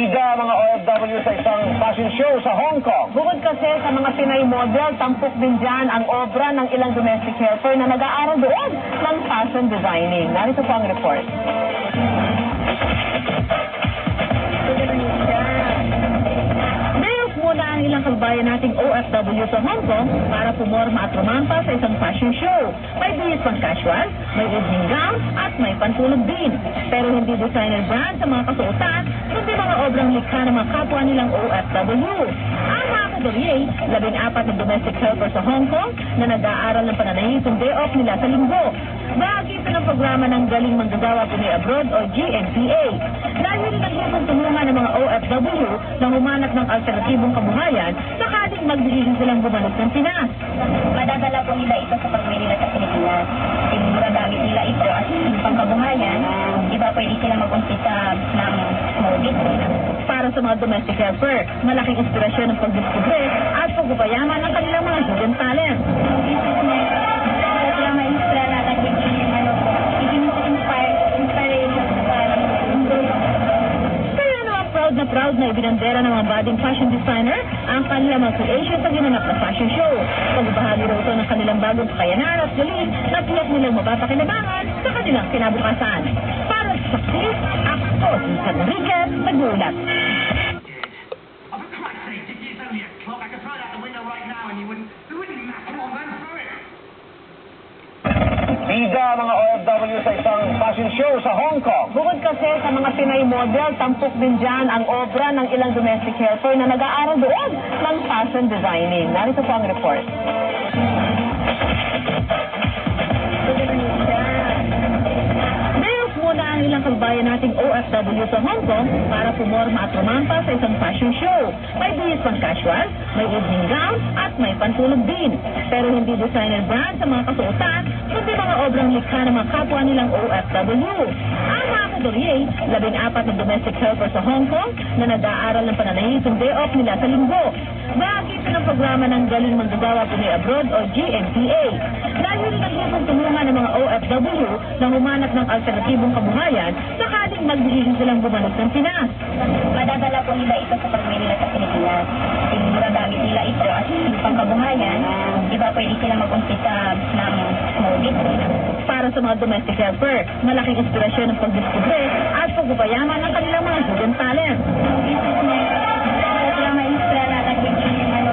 Bida mga OFW sa isang fashion show sa Hong Kong. Bukod kasi sa mga Pinay model, tampok din dyan ang obra ng ilang domestic helper na nag-aaral doon ng fashion designing. Narito po ang report. Mayroon muna ang ilang kabayan nating OFW sa Hong Kong para pumorma at rumampa sa isang fashion show. May bihis pang casual, may evening gown, at may pantulog din. Pero hindi designer brand sa mga kasuotan, kundi mga obrang likha ng mga kapwa nilang OFW. Ang mga kabarye, 14 na domestic helper sa Hong Kong na nag-aaral ng pananahitong day off nila sa linggo. Bahagi ito ng programa ng Galing Manggagawa Pinoy Abroad o GMPA. Dahil naghihintong tulungan ng mga OFW na humanap ng alternatibong kabuhayan, sakaling magdesisyon silang bumalik ng Pinas. Madadala po nila ito sa pag-uwi nila sa Pilipinas. Magagamit nila ito as pangkabuhayan. Iba pwede sila mag-umpisa ng small business. Para sa mga domestic helper, malaking inspirasyon ng pagdiskubre at pagpapayaman ng kanilang mga hidden talent. Kaya ma-inspire natin inspiration Kaya naman proud na ibinandera ng mga budding fashion designer ang kanilang mga creation sa ginanap na fashion show. Pagbahagi raw ito ng kanilang bagong kakayanan at galing na tiyak nilang mapapakinabangan sa kanilang kinabukasan. Para sa success, ako si Enriquez nagulat. Bida mga OFW sa isang fashion show sa Hong Kong. Bukod kasi sa mga Pinay model, tampok din dyan ang obra ng ilang domestic helper na nag-aaral doon ng fashion designing. Narito po ang report. Mayroon muna ang ilang kabayan nating OFW sa Hong Kong para pumorma at rumampa sa isang fashion show. May bihis pang casual, may evening gown, at may pantulog din. Pero hindi designer brand sa mga kasuotan, kundi mga obrang likha ng mga kapwa nilang OFW. Ang mga kabarye, 14 na domestic helper sa Hong Kong na nag-aaral ng pananahitong day off nila sa linggo. Bahagi ito ng programa ng Galing Manggagawa Pinoy Abroad o GMPA. Dahil naghihintong tulungan ng mga OFW na humanap ng alternatibong kabuhayan, sakaling magdesisyon silang bumalik ng Pinas. Madadala po nila ito sa pag-uwi nila sa Pilipinas. Magagamit nila ito as pangkabuhayan. Iba pwede sila mag-umpisa ng small business. Para sa mga domestic helper, malaking inspirasyon ng pagdiskubre at pagpapayaman ng kanilang mga hidden talent. Kaya ma-inspire natin inspiration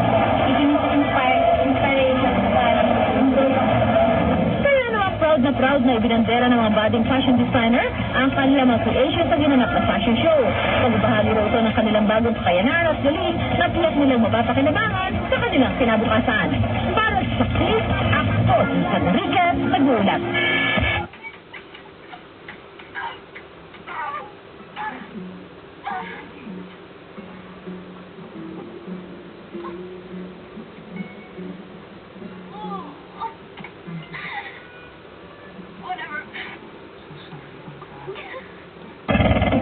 Kaya naman proud na ibinandera ng mga budding fashion designer ang kanilang mga creation sa ginanap na fashion show. Pagbahagi raw ito ng kanilang bagong kakayanan at galing na tiyak nilang mapapakinabangan sa kanilang kinabukasan. Para sa success, ako si Enriquez nagulat.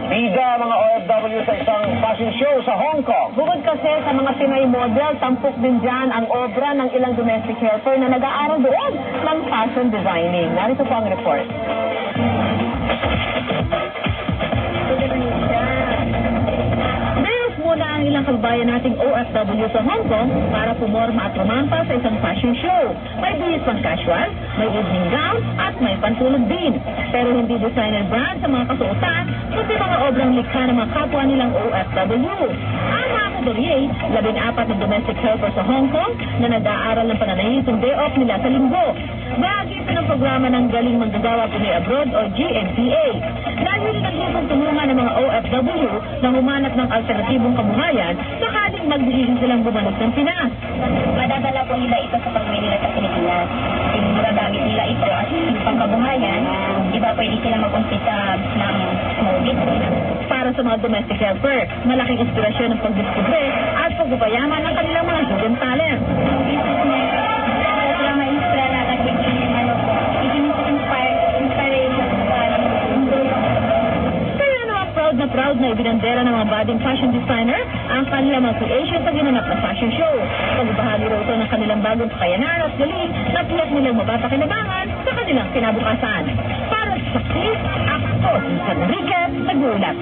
Bida mga OFW sa isang fashion show sa Hong Kong. Bukod kasi sa mga Pinay model, tampok din dyan ang obra ng ilang domestic helper na nag-aaral doon ng fashion designing. Narito po ang report. Mayroon muna ang ilang kabayan nating OFW sa Hong Kong para pumorma at rumampa sa isang fashion show. May bihis pang casual, may evening gown, at may pantulog din. Pero hindi designer brand sa mga kasuotan, kundi mga obrang likha ng mga kapwa nilang OFW. Ang mga kabarye, 14 na domestic helper sa Hong Kong na nag-aaral ng pananahitong day off nila sa linggo. Bahagi ito ng programa ng Galing Manggagawa Pinoy Abroad o GMPA. Dahil naghihintong tulungan ng mga OFW na humanap ng alternatibong kabuhayan, sakaling magdesisyon silang bumalik ng Pinas. Madadala po nila ito sa pag-uwi nila sa Pilipinas. Magagamit nila ito as pangkabuhayan. Iba pwede sila mag-umpisa ng small business. Para sa mga domestic helper, malaking inspirasyon ng pagdiskubre at pagpapayaman ng kanilang mga hidden talent. Kaya ma-inspire natin inspiration Kaya naman proud na ibinandera ng mga budding fashion designer ang kanilang mga creation sa ginanap na fashion show. Pagbahagi raw ito ng kanilang bagong kakayanan at galing na tiyak nilang mapapakinabangan sa kanilang kinabukasan. Para sa success, ako si Enriquez nagulat.